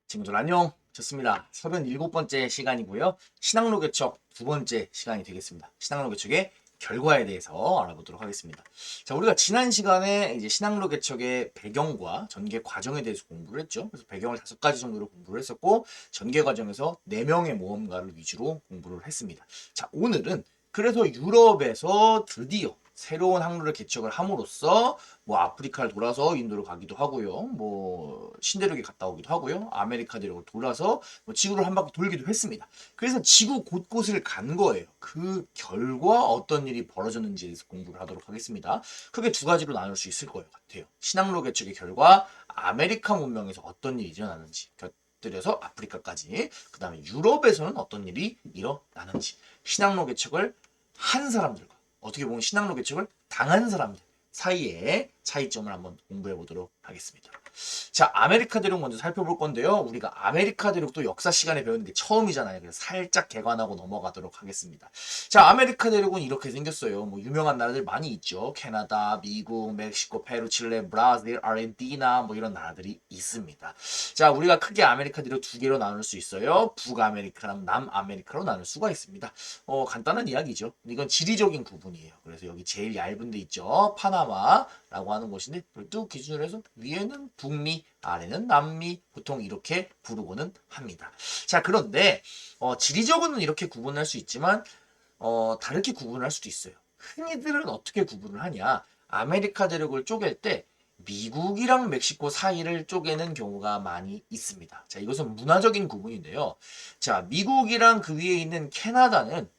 친구들 안녕. 좋습니다. 37번째 시간이고요. 신학로 개척 두 번째 시간이 되겠습니다. 신학로 개척의 결과에 대해서 알아보도록 하겠습니다. 자, 우리가 지난 시간에 이제 신학로 개척의 배경과 전개 과정에 대해서 공부를 했죠. 그래서 배경을 5가지 정도로 공부를 했었고, 전개 과정에서 4명의 모험가를 위주로 공부를 했습니다. 자, 오늘은 그래서 유럽에서 드디어 새로운 항로를 개척을 함으로써 뭐 아프리카를 돌아서 인도를 가기도 하고요. 뭐 신대륙에 갔다 오기도 하고요. 아메리카 대륙을 돌아서 뭐 지구를 한 바퀴 돌기도 했습니다. 그래서 지구 곳곳을 간 거예요. 그 결과 어떤 일이 벌어졌는지에 대해서 공부를 하도록 하겠습니다. 크게 두 가지로 나눌 수 있을 것 같아요. 신항로 개척의 결과 아메리카 문명에서 어떤 일이 일어나는지 곁들여서 아프리카까지, 그 다음에 유럽에서는 어떤 일이 일어나는지, 신항로 개척을 한 사람들과 어떻게 보면 신항로 개척을 당한 사람들 사이의 차이점을 한번 공부해 보도록 하겠습니다. 자, 아메리카 대륙 먼저 살펴볼 건데요. 우리가 아메리카 대륙도 역사 시간에 배우는 게 처음이잖아요. 그래서 살짝 개관하고 넘어가도록 하겠습니다. 자, 아메리카 대륙은 이렇게 생겼어요. 뭐 유명한 나라들 많이 있죠. 캐나다, 미국, 멕시코, 페루, 칠레, 브라질, 아르헨티나 뭐 이런 나라들이 있습니다. 자, 우리가 크게 아메리카 대륙 두 개로 나눌 수 있어요. 북아메리카랑 남아메리카로 나눌 수가 있습니다. 간단한 이야기죠. 이건 지리적인 구분이에요. 그래서 여기 제일 얇은 데 있죠. 파나마라고 하는 곳인데 이걸 쭉 기준으로 해서 위에는 북미, 아래는 남미, 보통 이렇게 부르고는 합니다. 자, 그런데 지리적으로는 이렇게 구분할 수 있지만 다르게 구분을 할 수도 있어요. 흔히들은 어떻게 구분을 하냐? 아메리카 대륙을 쪼갤 때 미국이랑 멕시코 사이를 쪼개는 경우가 많이 있습니다. 자, 이것은 문화적인 구분인데요. 자, 미국이랑 그 위에 있는 캐나다는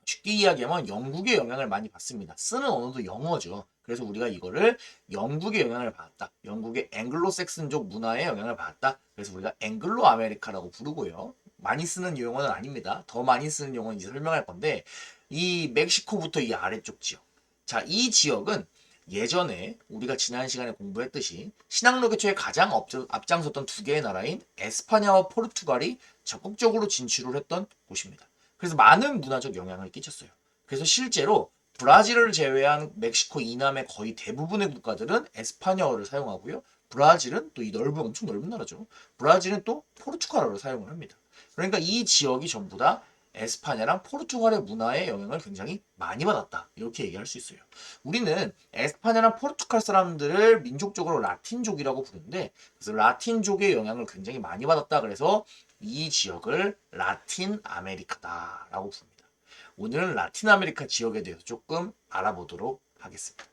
쉽게 이야기하면 영국의 영향을 많이 받습니다. 쓰는 언어도 영어죠. 그래서 우리가 이거를 영국의 영향을 받았다. 영국의 앵글로색슨족 문화의 영향을 받았다. 그래서 우리가 앵글로 아메리카라고 부르고요. 많이 쓰는 용어는 아닙니다. 더 많이 쓰는 용어는 이제 설명할 건데, 이 멕시코부터 이 아래쪽 지역. 자, 이 지역은 예전에 우리가 지난 시간에 공부했듯이 신항로 개척에 가장 앞장섰던 두 개의 나라인 에스파냐와 포르투갈이 적극적으로 진출을 했던 곳입니다. 그래서 많은 문화적 영향을 끼쳤어요. 그래서 실제로 브라질을 제외한 멕시코 이남의 거의 대부분의 국가들은 에스파냐어를 사용하고요. 브라질은 또 이 엄청 넓은 나라죠. 브라질은 또 포르투갈어를 사용을 합니다. 그러니까 이 지역이 전부 다 에스파냐랑 포르투갈의 문화의 영향을 굉장히 많이 받았다. 이렇게 얘기할 수 있어요. 우리는 에스파냐랑 포르투갈 사람들을 민족적으로 라틴족이라고 부르는데, 그래서 라틴족의 영향을 굉장히 많이 받았다. 그래서 이 지역을 라틴 아메리카다라고 부릅니다. 오늘은 라틴 아메리카 지역에 대해서 조금 알아보도록 하겠습니다.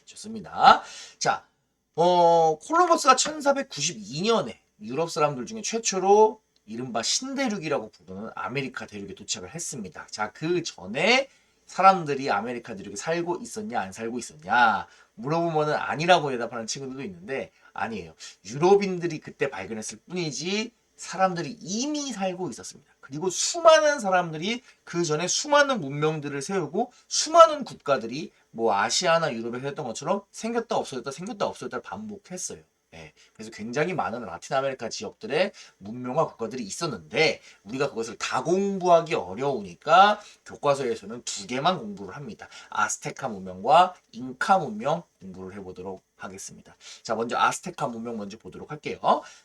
좋습니다. 자, 콜럼버스가 1492년에 유럽 사람들 중에 최초로 이른바 신대륙이라고 부르는 아메리카 대륙에 도착을 했습니다. 자, 그 전에 사람들이 아메리카 대륙에 살고 있었냐, 안 살고 있었냐 물어보면은 아니라고 대답하는 친구들도 있는데, 아니에요. 유럽인들이 그때 발견했을 뿐이지 사람들이 이미 살고 있었습니다. 그리고 수많은 사람들이 그 전에 수많은 문명들을 세우고 수많은 국가들이 뭐 아시아나 유럽에 했던 것처럼 생겼다 없어졌다 생겼다 없어졌다를 반복했어요. 예, 그래서 굉장히 많은 라틴 아메리카 지역들의 문명과 국가들이 있었는데, 우리가 그것을 다 공부하기 어려우니까 교과서에서는 두 개만 공부를 합니다. 아스테카 문명과 잉카 문명 공부를 해보도록 하겠습니다. 자, 먼저 아스테카 문명 먼저 보도록 할게요.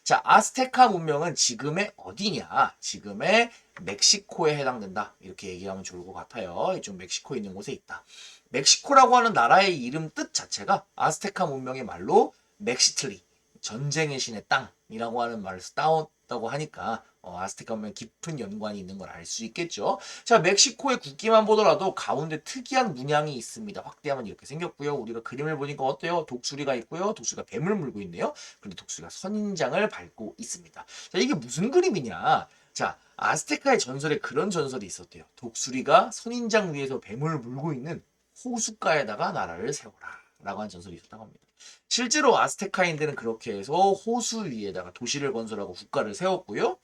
자, 아스테카 문명은 지금의 어디냐? 지금의 멕시코에 해당된다. 이렇게 얘기하면 좋을 것 같아요. 이쪽 멕시코에 있는 곳에 있다. 멕시코라고 하는 나라의 이름 뜻 자체가 아스테카 문명의 말로 멕시틀리, 전쟁의 신의 땅이라고 하는 말을 따왔다고 하니까 아스테카 문명 깊은 연관이 있는 걸 알 수 있겠죠. 자, 멕시코의 국기만 보더라도 가운데 특이한 문양이 있습니다. 확대하면 이렇게 생겼고요. 우리가 그림을 보니까 어때요? 독수리가 있고요. 독수리가 뱀을 물고 있네요. 그런데 독수리가 선인장을 밟고 있습니다. 자, 이게 무슨 그림이냐? 자, 아스테카의 전설에 그런 전설이 있었대요. 독수리가 선인장 위에서 뱀을 물고 있는 호숫가에다가 나라를 세워라 라고 하는 전설이 있었다고 합니다. 실제로 아스테카인들은 그렇게 해서 호수 위에다가 도시를 건설하고 국가를 세웠고요.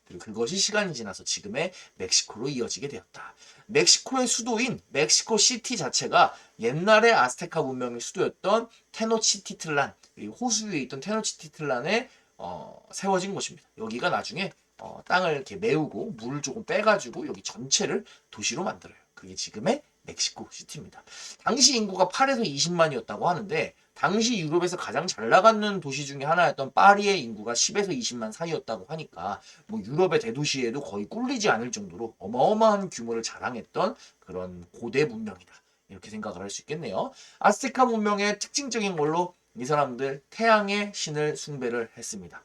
그리고 그것이 시간이 지나서 지금의 멕시코로 이어지게 되었다. 멕시코의 수도인 멕시코 시티 자체가 옛날에 아스테카 문명의 수도였던 테노치티틀란, 그리고 호수 위에 있던 테노치티틀란에 세워진 곳입니다. 여기가 나중에 땅을 이렇게 메우고 물을 조금 빼가지고 여기 전체를 도시로 만들어요. 그게 지금의 멕시코 시티입니다. 당시 인구가 8에서 20만이었다고 하는데 당시 유럽에서 가장 잘 나가는 도시 중에 하나였던 파리의 인구가 10에서 20만 사이였다고 하니까 뭐 유럽의 대도시에도 거의 꿀리지 않을 정도로 어마어마한 규모를 자랑했던 그런 고대 문명이다. 이렇게 생각을 할 수 있겠네요. 아스테카 문명의 특징적인 걸로 이 사람들 태양의 신을 숭배를 했습니다.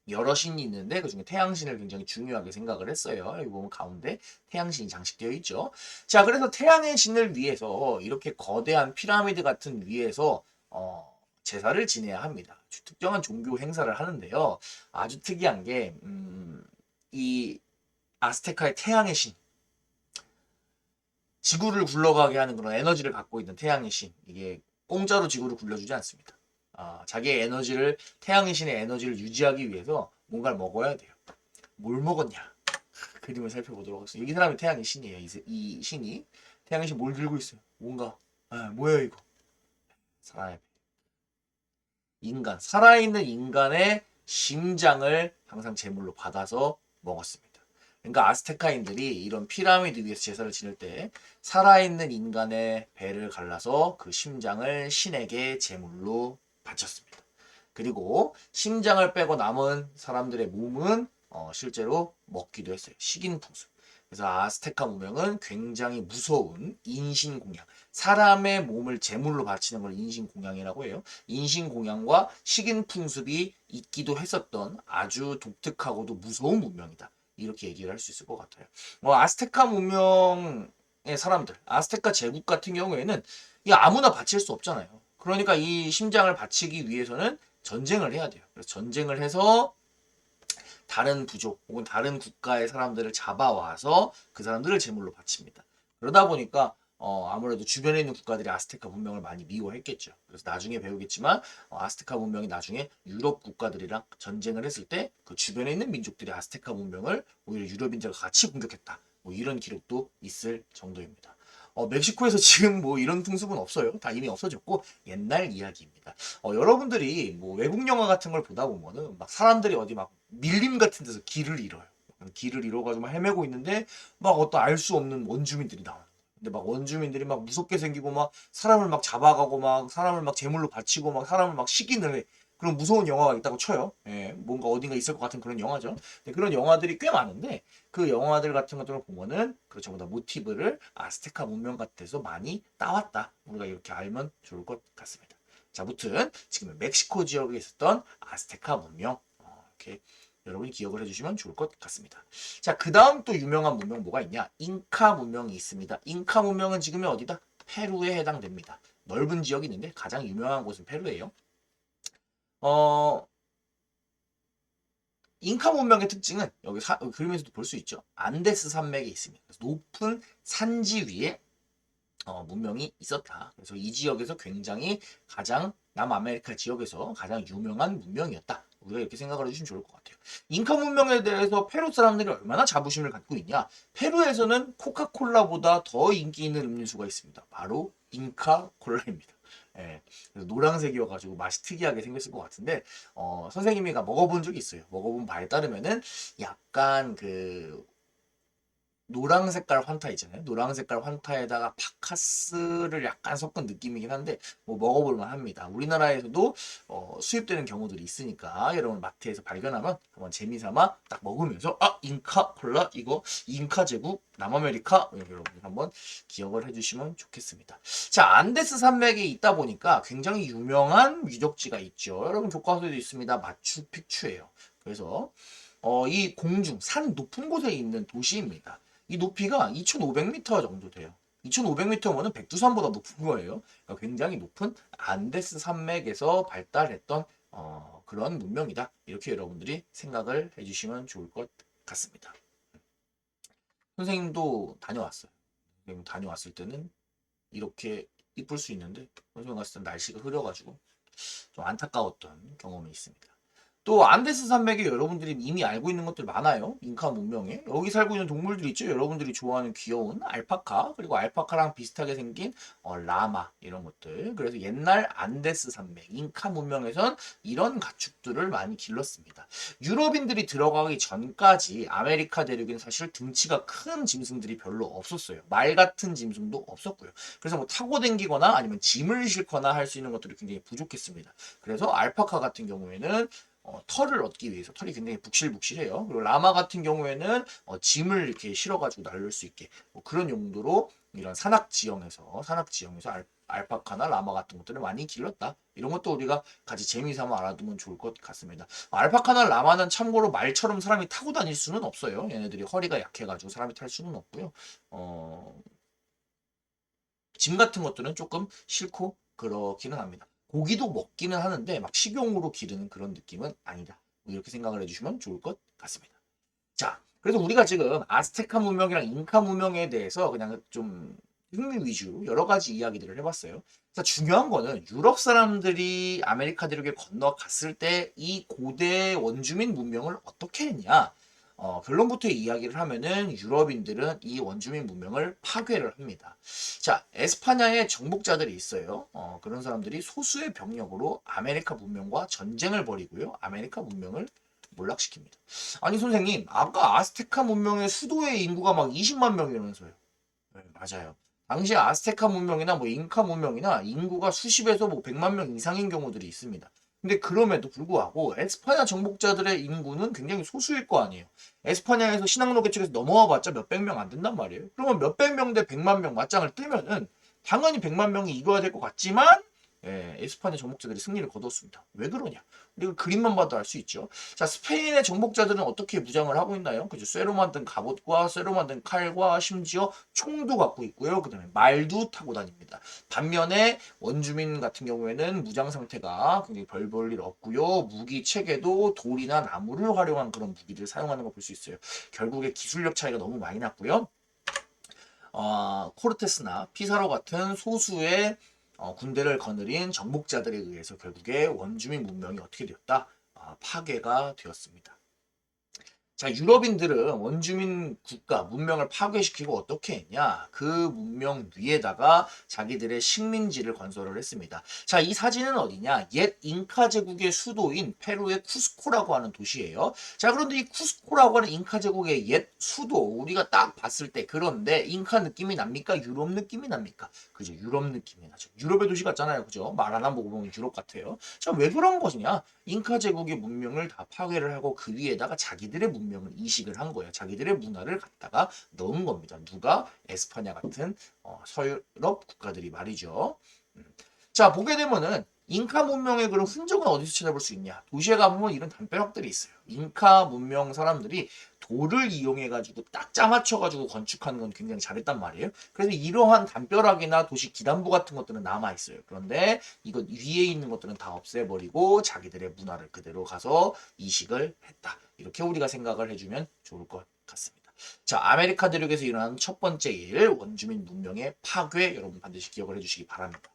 여러 신이 있는데 그중에 태양신을 굉장히 중요하게 생각을 했어요. 여기 보면 가운데 태양신이 장식되어 있죠. 자, 그래서 태양의 신을 위해서 이렇게 거대한 피라미드 같은 위에서 제사를 지내야 합니다. 특정한 종교 행사를 하는데요. 아주 특이한 게 이 아스테카의 태양의 신, 지구를 굴러가게 하는 그런 에너지를 갖고 있는 태양의 신, 이게 공짜로 지구를 굴려주지 않습니다. 자기의 에너지를, 태양의 신의 에너지를 유지하기 위해서 뭔가를 먹어야 돼요. 뭘 먹었냐? 그림을 살펴보도록 하겠습니다. 여기 사람이 태양의 신이에요. 이 신이 태양의 신 뭘 들고 있어요? 뭔가 뭐야 이거? 살아야 돼. 인간, 살아있는 인간의 심장을 항상 제물로 받아서 먹었습니다. 그러니까 아스테카인들이 이런 피라미드 위에서 제사를 지낼 때 살아있는 인간의 배를 갈라서 그 심장을 신에게 제물로 바쳤습니다. 그리고 심장을 빼고 남은 사람들의 몸은 실제로 먹기도 했어요. 식인풍수. 그래서 아스테카 문명은 굉장히 무서운 인신공양, 사람의 몸을 제물로 바치는 걸 인신공양이라고 해요. 인신공양과 식인풍습이 있기도 했었던 아주 독특하고도 무서운 문명이다. 이렇게 얘기를 할 수 있을 것 같아요. 아스테카 문명의 사람들, 아스테카 제국 같은 경우에는 이 아무나 바칠 수 없잖아요. 그러니까 이 심장을 바치기 위해서는 전쟁을 해야 돼요. 그래서 전쟁을 해서 다른 부족 혹은 다른 국가의 사람들을 잡아와서 그 사람들을 제물로 바칩니다. 그러다 보니까 아무래도 주변에 있는 국가들이 아스테카 문명을 많이 미워했겠죠. 그래서 나중에 배우겠지만 아스테카 문명이 나중에 유럽 국가들이랑 전쟁을 했을 때 그 주변에 있는 민족들이 아스테카 문명을 오히려 유럽인들과 같이 공격했다. 뭐 이런 기록도 있을 정도입니다. 멕시코에서 지금 뭐 이런 풍습은 없어요. 다 이미 없어졌고 옛날 이야기입니다. 여러분들이 뭐 외국 영화 같은 걸 보다 보면은 막 사람들이 어디 막 밀림 같은 데서 길을 잃어요. 길을 잃어가지고 막 헤매고 있는데 막 어떤 알 수 없는 원주민들이 나와요. 근데 막 원주민들이 막 무섭게 생기고 막 사람을 막 잡아가고 막 사람을 막 제물로 바치고 막 사람을 막 식인을 해. 그런 무서운 영화가 있다고 쳐요. 예, 뭔가 어딘가 있을 것 같은 그런 영화죠. 그런 영화들이 꽤 많은데 그 영화들 같은 것들을 보면은 그렇죠 보다 모티브를 아스테카 문명 같아서 많이 따왔다. 우리가 이렇게 알면 좋을 것 같습니다. 자, 무튼 지금 멕시코 지역에 있었던 아스테카 문명 이렇게 여러분이 기억을 해주시면 좋을 것 같습니다. 자, 그 다음 또 유명한 문명 뭐가 있냐? 잉카 문명이 있습니다. 잉카 문명은 지금이 어디다? 페루에 해당됩니다. 넓은 지역이 있는데 가장 유명한 곳은 페루예요. 어, 잉카 문명의 특징은 여기 그림에서도 볼 수 있죠. 안데스 산맥에 있습니다. 그래서 높은 산지 위에 문명이 있었다. 그래서 이 지역에서 굉장히 가장 남아메리카 지역에서 가장 유명한 문명이었다. 우리가 이렇게 생각을 해주시면 좋을 것 같아요. 잉카 문명에 대해서 페루 사람들이 얼마나 자부심을 갖고 있냐? 페루에서는 코카콜라보다 더 인기 있는 음료수가 있습니다. 바로 잉카 콜라입니다. 예, 그래서 노란색이어가지고 맛이 특이하게 생겼을 것 같은데 선생님이 먹어본 적이 있어요. 먹어본 바에 따르면은 약간 그 노랑 색깔 환타 있잖아요. 노랑 색깔 환타에다가 바카스를 약간 섞은 느낌이긴 한데 뭐 먹어볼만 합니다. 우리나라에서도 수입되는 경우들이 있으니까 여러분 마트에서 발견하면 한번 재미삼아 딱 먹으면서 잉카 콜라 이거 잉카 제국 남아메리카 여러분 한번 기억을 해주시면 좋겠습니다. 자, 안데스 산맥에 있다 보니까 굉장히 유명한 유적지가 있죠. 여러분 교과서에도 있습니다. 마추픽추예요. 그래서 이 공중 산 높은 곳에 있는 도시입니다. 이 높이가 2,500m 정도 돼요. 2,500m면은 백두산보다 높은 거예요. 그러니까 굉장히 높은 안데스 산맥에서 발달했던 그런 문명이다. 이렇게 여러분들이 생각을 해주시면 좋을 것 같습니다. 선생님도 다녀왔어요. 선생님 다녀왔을 때는 이렇게 이쁠 수 있는데 선생님 갔을 때 날씨가 흐려가지고 좀 안타까웠던 경험이 있습니다. 또 안데스 산맥에 여러분들이 이미 알고 있는 것들 많아요. 잉카 문명에. 여기 살고 있는 동물들 있죠. 여러분들이 좋아하는 귀여운 알파카, 그리고 알파카랑 비슷하게 생긴 라마 이런 것들. 그래서 옛날 안데스 산맥, 잉카 문명에선 이런 가축들을 많이 길렀습니다. 유럽인들이 들어가기 전까지 아메리카 대륙에는 사실 등치가 큰 짐승들이 별로 없었어요. 말 같은 짐승도 없었고요. 그래서 뭐 타고 댕기거나 아니면 짐을 싣거나 할 수 있는 것들이 굉장히 부족했습니다. 그래서 알파카 같은 경우에는 털을 얻기 위해서 털이 굉장히 북실북실해요. 그리고 라마 같은 경우에는 짐을 이렇게 실어가지고 날릴 수 있게 뭐 그런 용도로 이런 산악 지형에서 알파카나 라마 같은 것들을 많이 길렀다. 이런 것도 우리가 같이 재미삼아 알아두면 좋을 것 같습니다. 알파카나 라마는 참고로 말처럼 사람이 타고 다닐 수는 없어요. 얘네들이 허리가 약해가지고 사람이 탈 수는 없고요. 짐 같은 것들은 조금 싫고 그렇기는 합니다. 고기도 먹기는 하는데 막 식용으로 기르는 그런 느낌은 아니다. 뭐 이렇게 생각을 해주시면 좋을 것 같습니다. 자, 그래서 우리가 지금 아스테카 문명이랑 잉카 문명에 대해서 그냥 좀 흥미 위주 여러 가지 이야기들을 해봤어요. 자, 중요한 거는 유럽 사람들이 아메리카 대륙에 건너갔을 때 이 고대 원주민 문명을 어떻게 했냐? 결론부터 이야기를 하면은 유럽인들은 이 원주민 문명을 파괴를 합니다. 자, 에스파냐에 정복자들이 있어요. 그런 사람들이 소수의 병력으로 아메리카 문명과 전쟁을 벌이고요. 아메리카 문명을 몰락시킵니다. 아니 선생님, 아까 아스테카 문명의 수도의 인구가 막 20만 명이라면서요. 네, 맞아요. 당시 아스테카 문명이나 뭐 잉카 문명이나 인구가 수십에서 뭐 100만 명 이상인 경우들이 있습니다. 근데 그럼에도 불구하고 에스파냐 정복자들의 인구는 굉장히 소수일 거 아니에요. 에스파냐에서 시낭로 개척에서 넘어와 봤자 몇백 명 안 된단 말이에요. 그러면 몇백 명 대 100만 명 맞짱을 뜨면은 당연히 100만 명이 이겨야 될 것 같지만 에스파냐 정복자들이 승리를 거뒀습니다. 왜 그러냐? 우리가 그림만 봐도 알 수 있죠. 자, 스페인의 정복자들은 어떻게 무장을 하고 있나요? 그죠? 쇠로 만든 갑옷과 쇠로 만든 칼과 심지어 총도 갖고 있고요. 그다음에 말도 타고 다닙니다. 반면에 원주민 같은 경우에는 무장 상태가 굉장히 별 볼 일 없고요. 무기 체계도 돌이나 나무를 활용한 그런 무기들을 사용하는 거 볼 수 있어요. 결국에 기술력 차이가 너무 많이 났고요. 코르테스나 피사로 같은 소수의 군대를 거느린 정복자들에 의해서 결국에 원주민 문명이 어떻게 되었다? 파괴가 되었습니다. 자, 유럽인들은 원주민 국가, 문명을 파괴시키고 어떻게 했냐? 그 문명 위에다가 자기들의 식민지를 건설을 했습니다. 자, 이 사진은 어디냐? 옛 잉카 제국의 수도인 페루의 쿠스코라고 하는 도시예요. 자, 그런데 이 쿠스코라고 하는 잉카 제국의 옛 수도, 우리가 딱 봤을 때 그런데 잉카 느낌이 납니까? 유럽 느낌이 납니까? 그죠? 유럽 느낌이 나죠. 유럽의 도시 같잖아요. 그죠? 말 하나 보고 보면 유럽 같아요. 자, 왜 그런 것이냐? 잉카 제국의 문명을 다 파괴를 하고 그 위에다가 자기들의 문명을 이식을 한 거예요. 자기들의 문화를 갖다가 넣은 겁니다. 누가? 에스파냐 같은 서유럽 국가들이 말이죠. 자, 보게 되면은 잉카 문명의 그런 흔적은 어디서 찾아볼 수 있냐? 도시에 가보면 이런 담벼락들이 있어요. 잉카 문명 사람들이 돌을 이용해가지고 딱 짜맞춰가지고 건축하는 건 굉장히 잘했단 말이에요. 그래서 이러한 담벼락이나 도시 기단부 같은 것들은 남아있어요. 그런데 이거 위에 있는 것들은 다 없애버리고 자기들의 문화를 그대로 가서 이식을 했다. 이렇게 우리가 생각을 해주면 좋을 것 같습니다. 자, 아메리카 대륙에서 일어난 첫 번째 일, 원주민 문명의 파괴, 여러분 반드시 기억을 해주시기 바랍니다.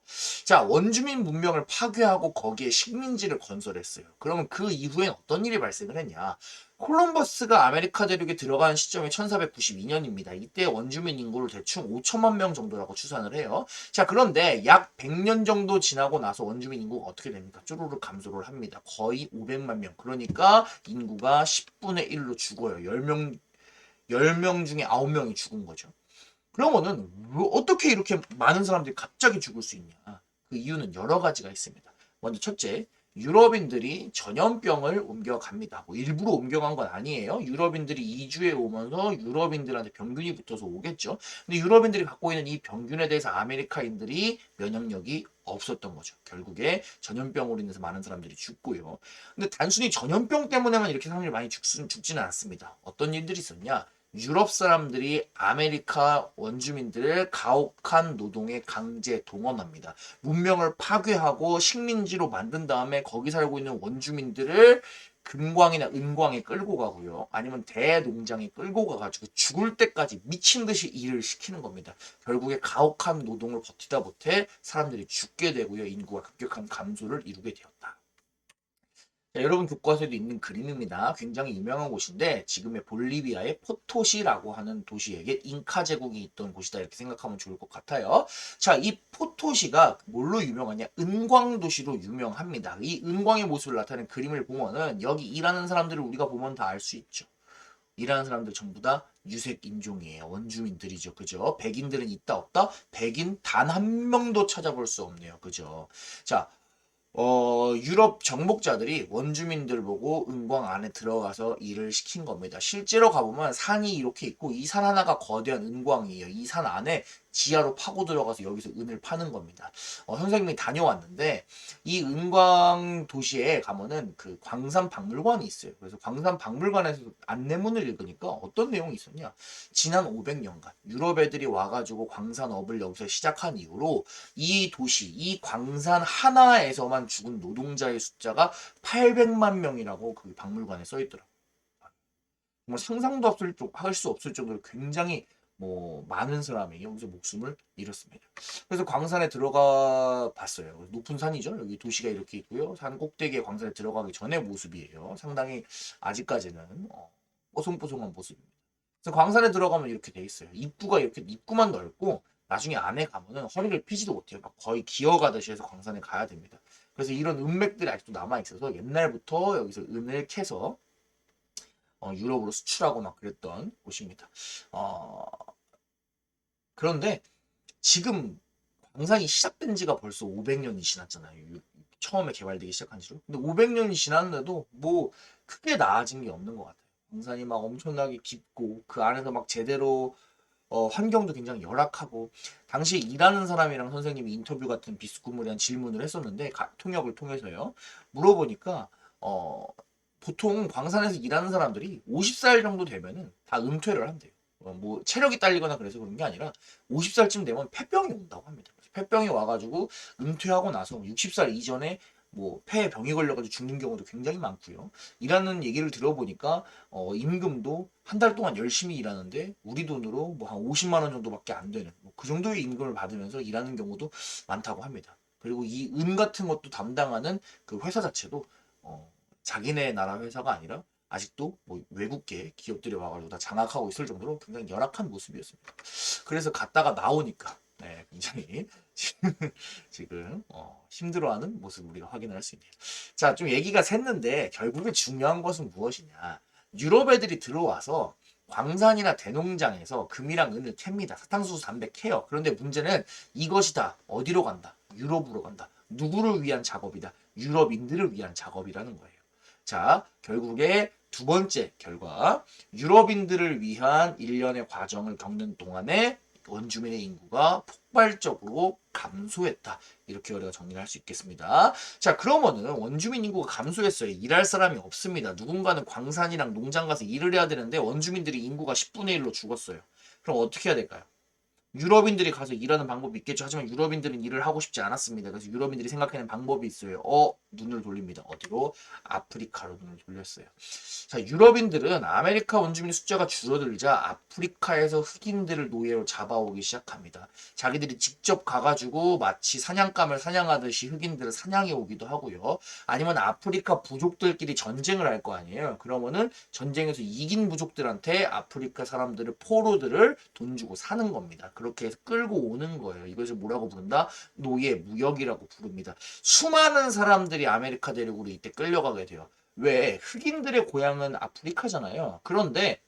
자, 원주민 문명을 파괴하고 거기에 식민지를 건설했어요. 그러면 그 이후엔 어떤 일이 발생을 했냐? 콜럼버스가 아메리카 대륙에 들어간 시점이 1492년입니다. 이때 원주민 인구를 대충 5천만 명 정도라고 추산을 해요. 자, 그런데 약 100년 정도 지나고 나서 원주민 인구가 어떻게 됩니까? 쪼르륵 감소를 합니다. 거의 500만 명. 그러니까 인구가 10분의 1로 죽어요. 10명 중에 9명이 죽은 거죠. 그러면은 어떻게 이렇게 많은 사람들이 갑자기 죽을 수 있냐? 그 이유는 여러 가지가 있습니다. 먼저 첫째, 유럽인들이 전염병을 옮겨갑니다. 뭐 일부러 옮겨간 건 아니에요. 유럽인들이 이주해 오면서 유럽인들한테 병균이 붙어서 오겠죠. 근데 유럽인들이 갖고 있는 이 병균에 대해서 아메리카인들이 면역력이 없었던 거죠. 결국에 전염병으로 인해서 많은 사람들이 죽고요. 근데 단순히 전염병 때문에만 이렇게 사람들이 많이 죽지는 않습니다. 어떤 일들이 있었냐? 유럽 사람들이 아메리카 원주민들을 가혹한 노동에 강제 동원합니다. 문명을 파괴하고 식민지로 만든 다음에 거기 살고 있는 원주민들을 금광이나 은광에 끌고 가고요. 아니면 대농장에 끌고 가가지고 죽을 때까지 미친 듯이 일을 시키는 겁니다. 결국에 가혹한 노동을 버티다 못해 사람들이 죽게 되고요. 인구가 급격한 감소를 이루게 되었다. 자, 여러분 교과서에도 있는 그림입니다. 굉장히 유명한 곳인데 지금의 볼리비아의 포토시라고 하는 도시에게 잉카 제국이 있던 곳이다 이렇게 생각하면 좋을 것 같아요. 자, 이 포토시가 뭘로 유명하냐? 은광 도시로 유명합니다. 이 은광의 모습을 나타내는 그림을 보면은 여기 일하는 사람들을 우리가 보면 다 알 수 있죠. 일하는 사람들 전부 다 유색 인종이에요. 원주민들이죠. 그죠? 백인들은 있다 없다? 백인 단 한 명도 찾아볼 수 없네요. 그죠? 자, 유럽 정복자들이 원주민들 보고 은광 안에 들어가서 일을 시킨 겁니다. 실제로 가보면 산이 이렇게 있고 이 산 하나가 거대한 은광이에요. 이 산 안에 지하로 파고 들어가서 여기서 은을 파는 겁니다. 선생님이 다녀왔는데 이 은광 도시에 가면은 그 광산 박물관이 있어요. 그래서 광산 박물관에서 안내문을 읽으니까 어떤 내용이 있었냐? 지난 500년간 유럽 애들이 와가지고 광산업을 여기서 시작한 이후로 이 도시, 이 광산 하나에서만 죽은 노동자의 숫자가 800만 명이라고 그 박물관에 써 있더라고요. 정말 상상도 할 수 없을 정도로 굉장히 많은 사람이 여기서 목숨을 잃었습니다. 그래서 광산에 들어가 봤어요. 높은 산이죠. 여기 도시가 이렇게 있고요. 산 꼭대기에 광산에 들어가기 전의 모습이에요. 상당히 아직까지는 뽀송뽀송한 모습입니다. 그래서 광산에 들어가면 이렇게 돼 있어요. 입구가 이렇게 입구만 넓고 나중에 안에 가면은 허리를 펴지도 못해요. 막 거의 기어가듯이 해서 광산에 가야 됩니다. 그래서 이런 은맥들이 아직도 남아 있어서 옛날부터 여기서 은을 캐서 유럽으로 수출하고 막 그랬던 곳입니다. 어, 그런데 지금 광산이 시작된 지가 벌써 500년이 지났잖아요. 처음에 개발되기 시작한 지로. 근데 500년이 지났는데도 뭐 크게 나아진 게 없는 것 같아요. 광산이 막 엄청나게 깊고 그 안에서 막 제대로 환경도 굉장히 열악하고 당시 일하는 사람이랑 선생님이 인터뷰 같은 비스무리한 질문을 했었는데 통역을 통해서요. 물어보니까 보통 광산에서 일하는 사람들이 50살 정도 되면은 다 은퇴를 한대요. 뭐 체력이 딸리거나 그래서 그런 게 아니라 50살쯤 되면 폐병이 온다고 합니다. 폐병이 와가지고 은퇴하고 나서 60살 이전에 뭐 폐에 병이 걸려가지고 죽는 경우도 굉장히 많고요. 일하는 얘기를 들어보니까 임금도 한 달 동안 열심히 일하는데 우리 돈으로 뭐 한 50만 원 정도밖에 안 되는 그 정도의 임금을 받으면서 일하는 경우도 많다고 합니다. 그리고 이 은 같은 것도 담당하는 그 회사 자체도 자기네 나라 회사가 아니라 아직도 뭐 외국계 기업들이 와가지고 다 장악하고 있을 정도로 굉장히 열악한 모습이었습니다. 그래서 갔다가 나오니까 굉장히 지금 힘들어하는 모습을 우리가 확인을 할 수 있네요. 자, 좀 얘기가 샜는데 결국에 중요한 것은 무엇이냐? 유럽 애들이 들어와서 광산이나 대농장에서 금이랑 은을 캡니다. 사탕수수 담배 캐요. 그런데 문제는 이것이 다 어디로 간다? 유럽으로 간다. 누구를 위한 작업이다? 유럽인들을 위한 작업이라는 거예요. 자, 결국에 두 번째 결과, 유럽인들을 위한 일련의 과정을 겪는 동안에 원주민의 인구가 폭발적으로 감소했다. 이렇게 우리가 정리를 할 수 있겠습니다. 자, 그러면은 원주민 인구가 감소했어요. 일할 사람이 없습니다. 누군가는 광산이랑 농장 가서 일을 해야 되는데 원주민들이 인구가 10분의 1로 죽었어요. 그럼 어떻게 해야 될까요? 유럽인들이 가서 일하는 방법이 있겠죠. 하지만 유럽인들은 일을 하고 싶지 않았습니다. 그래서 유럽인들이 생각하는 방법이 있어요. 눈을 돌립니다. 어디로? 아프리카로 눈을 돌렸어요. 자, 유럽인들은 아메리카 원주민의 숫자가 줄어들자 아프리카에서 흑인들을 노예로 잡아오기 시작합니다. 자기들이 직접 가가지고 마치 사냥감을 사냥하듯이 흑인들을 사냥해 오기도 하고요. 아니면 아프리카 부족들끼리 전쟁을 할 거 아니에요. 그러면은 전쟁에서 이긴 부족들한테 아프리카 사람들을 포로들을 돈 주고 사는 겁니다. 그렇게 해서 끌고 오는 거예요. 이것을 뭐라고 부른다? 노예, 무역이라고 부릅니다. 수많은 사람들이 아메리카 대륙으로 이때 끌려가게 돼요. 왜? 흑인들의 고향은 아프리카잖아요. 그런데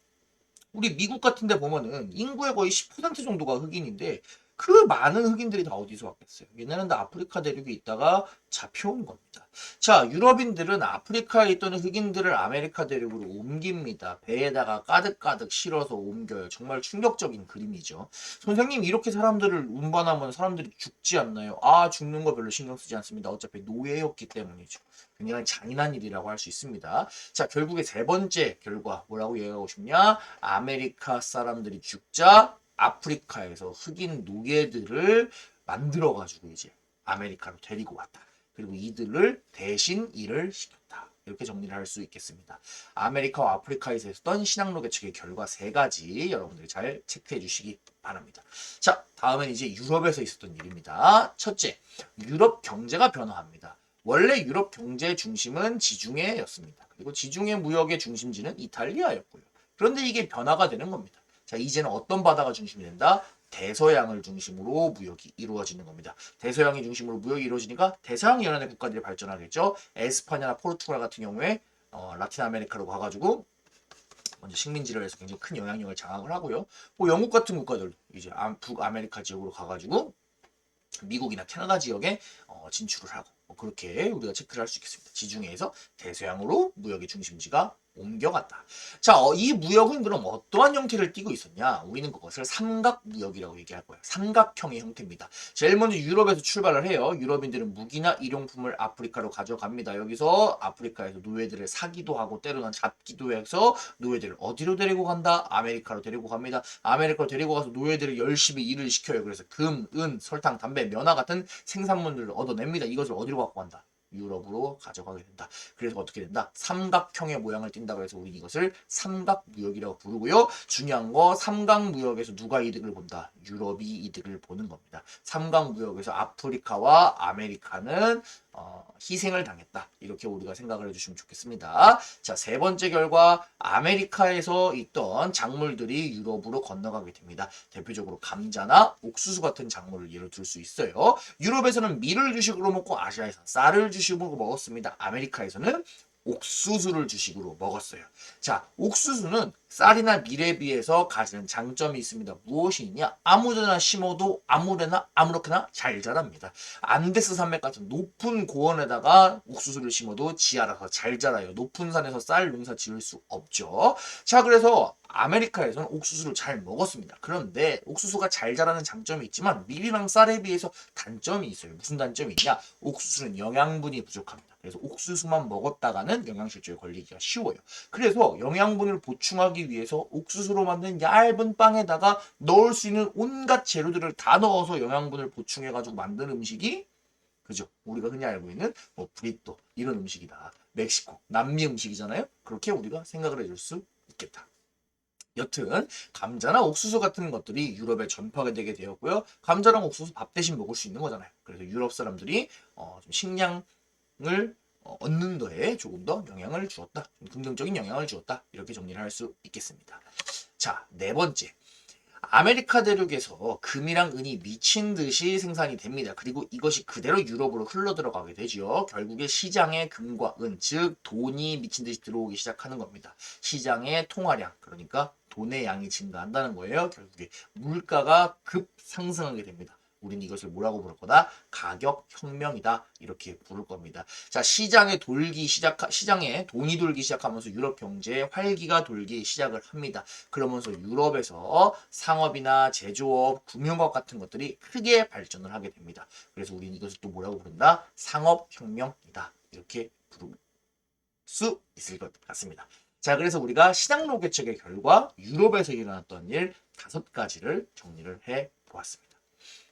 우리 미국 같은 데 보면은 인구의 거의 10% 정도가 흑인인데 그 많은 흑인들이 다 어디서 왔겠어요? 얘네는 다 아프리카 대륙에 있다가 잡혀온 겁니다. 자, 유럽인들은 아프리카에 있던 흑인들을 아메리카 대륙으로 옮깁니다. 배에다가 가득가득 실어서 옮겨요. 정말 충격적인 그림이죠. 선생님, 이렇게 사람들을 운반하면 사람들이 죽지 않나요? 죽는 거 별로 신경 쓰지 않습니다. 어차피 노예였기 때문이죠. 굉장히 잔인한 일이라고 할 수 있습니다. 자, 결국에 세 번째 결과 뭐라고 얘기하고 싶냐? 아메리카 사람들이 죽자 아프리카에서 흑인 노예들을 만들어가지고 이제 아메리카로 데리고 왔다. 그리고 이들을 대신 일을 시켰다. 이렇게 정리를 할 수 있겠습니다. 아메리카와 아프리카에서 했던 신앙로 개척의 결과 세 가지 여러분들이 잘 체크해 주시기 바랍니다. 자, 다음은 이제 유럽에서 있었던 일입니다. 첫째, 유럽 경제가 변화합니다. 원래 유럽 경제 중심은 지중해였습니다. 그리고 지중해 무역의 중심지는 이탈리아였고요. 그런데 이게 변화가 되는 겁니다. 자, 이제는 어떤 바다가 중심이 된다? 대서양을 중심으로 무역이 이루어지는 겁니다. 대서양이 중심으로 무역이 이루어지니까 대서양 연안의 국가들이 발전하겠죠. 에스파냐나 포르투갈 같은 경우에 라틴 아메리카로 가가지고 먼저 식민지를 해서 굉장히 큰 영향력을 장악을 하고요. 뭐 영국 같은 국가들도 이제 북아메리카 지역으로 가가지고 미국이나 캐나다 지역에 진출을 하고 그렇게 우리가 체크를 할 수 있겠습니다. 지중해에서 대서양으로 무역의 중심지가 옮겨갔다. 자, 이 무역은 그럼 어떠한 형태를 띠고 있었냐? 우리는 그것을 삼각무역이라고 얘기할 거예요. 삼각형의 형태입니다. 제일 먼저 유럽에서 출발을 해요. 유럽인들은 무기나 일용품을 아프리카로 가져갑니다. 여기서 아프리카에서 노예들을 사기도 하고 때로는 잡기도 해서 노예들을 어디로 데리고 간다? 아메리카로 데리고 갑니다. 아메리카로 데리고 가서 노예들을 열심히 일을 시켜요. 그래서 금, 은, 설탕, 담배, 면화 같은 생산물들을 얻어냅니다. 이것을 어디로 갖고 간다? 유럽으로 가져가게 된다. 그래서 어떻게 된다? 삼각형의 모양을 띈다고 해서 우리는 이것을 삼각무역이라고 부르고요. 중요한 거 삼각무역에서 누가 이득을 본다? 유럽이 이득을 보는 겁니다. 삼각무역에서 아프리카와 아메리카는 희생을 당했다. 이렇게 우리가 생각을 해주시면 좋겠습니다. 자, 세 번째 결과 아메리카에서 있던 작물들이 유럽으로 건너가게 됩니다. 대표적으로 감자나 옥수수 같은 작물을 예로 들 수 있어요. 유럽에서는 밀을 주식으로 먹고 아시아에서는 쌀을 주식으로 먹었습니다. 아메리카에서는 옥수수를 주식으로 먹었어요. 자, 옥수수는 쌀이나 밀에 비해서 가지는 장점이 있습니다. 무엇이 있냐? 아무데나 심어도 아무데나 아무렇게나 잘 자랍니다. 안데스 산맥 같은 높은 고원에다가 옥수수를 심어도 지 알아서 잘 자라요. 높은 산에서 쌀 농사 지을 수 없죠. 자, 그래서 아메리카에서는 옥수수를 잘 먹었습니다. 그런데 옥수수가 잘 자라는 장점이 있지만 밀이랑 쌀에 비해서 단점이 있어요. 무슨 단점이 있냐? 옥수수는 영양분이 부족합니다. 그래서 옥수수만 먹었다가는 영양실조에 걸리기가 쉬워요. 그래서 영양분을 보충하기 위해서 옥수수로 만든 얇은 빵에다가 넣을 수 있는 온갖 재료들을 다 넣어서 영양분을 보충해가지고 만든 음식이 그죠? 우리가 흔히 알고 있는 뭐 브리또 이런 음식이다. 멕시코, 남미 음식이잖아요. 그렇게 우리가 생각을 해줄 수 있겠다. 여튼 감자나 옥수수 같은 것들이 유럽에 전파가 되게 되었고요. 감자랑 옥수수 밥 대신 먹을 수 있는 거잖아요. 그래서 유럽 사람들이 좀 식량을 얻는 데에 조금 더 영향을 주었다. 긍정적인 영향을 주었다. 이렇게 정리를 할 수 있겠습니다. 자, 네 번째. 아메리카 대륙에서 금이랑 은이 미친 듯이 생산이 됩니다. 그리고 이것이 그대로 유럽으로 흘러 들어가게 되죠. 결국에 시장에 금과 은, 즉 돈이 미친 듯이 들어오기 시작하는 겁니다. 시장의 통화량, 그러니까 돈의 양이 증가한다는 거예요. 결국에 물가가 급 상승하게 됩니다. 우리는 이것을 뭐라고 부를 거다? 가격 혁명이다. 이렇게 부를 겁니다. 자, 시장에 돈이 돌기 시작하면서 유럽 경제에 활기가 돌기 시작을 합니다. 그러면서 유럽에서 상업이나 제조업, 금융업 같은 것들이 크게 발전을 하게 됩니다. 그래서 우리는 이것을 또 뭐라고 부른다? 상업혁명이다. 이렇게 부를 수 있을 것 같습니다. 자, 그래서 우리가 신앙로 개척의 결과 유럽에서 일어났던 일 5가지를 정리를 해 보았습니다.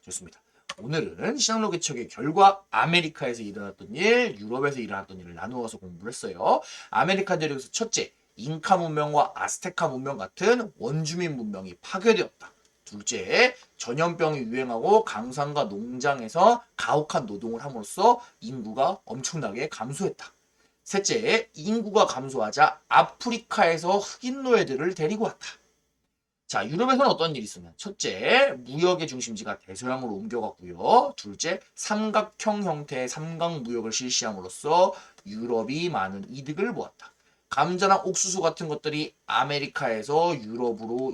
좋습니다. 오늘은 신앙로 개척의 결과 아메리카에서 일어났던 일, 유럽에서 일어났던 일을 나누어서 공부를 했어요. 아메리카 대륙에서 첫째, 잉카 문명과 아스테카 문명 같은 원주민 문명이 파괴되었다. 둘째, 전염병이 유행하고 강산과 농장에서 가혹한 노동을 함으로써 인구가 엄청나게 감소했다. 셋째, 인구가 감소하자 아프리카에서 흑인 노예들을 데리고 왔다. 자, 유럽에서는 어떤 일이 있었냐? 첫째, 무역의 중심지가 대서양으로 옮겨갔고요. 둘째, 삼각형 형태의 삼각무역을 실시함으로써 유럽이 많은 이득을 보았다. 감자나 옥수수 같은 것들이 아메리카에서 유럽으로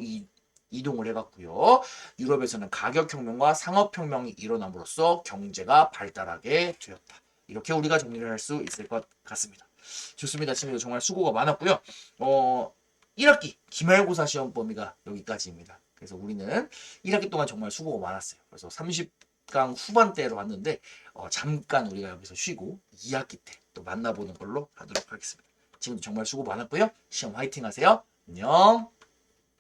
이동을 해갔고요. 유럽에서는 가격혁명과 상업혁명이 일어남으로써 경제가 발달하게 되었다. 이렇게 우리가 정리를 할 수 있을 것 같습니다. 좋습니다. 친구들 정말 수고가 많았고요. 1학기 기말고사 시험 범위가 여기까지입니다. 그래서 우리는 1학기 동안 정말 수고가 많았어요. 그래서 30강 후반대로 왔는데 잠깐 우리가 여기서 쉬고 2학기 때 또 만나보는 걸로 하도록 하겠습니다. 지금도 정말 수고 많았고요. 시험 화이팅 하세요. 안녕.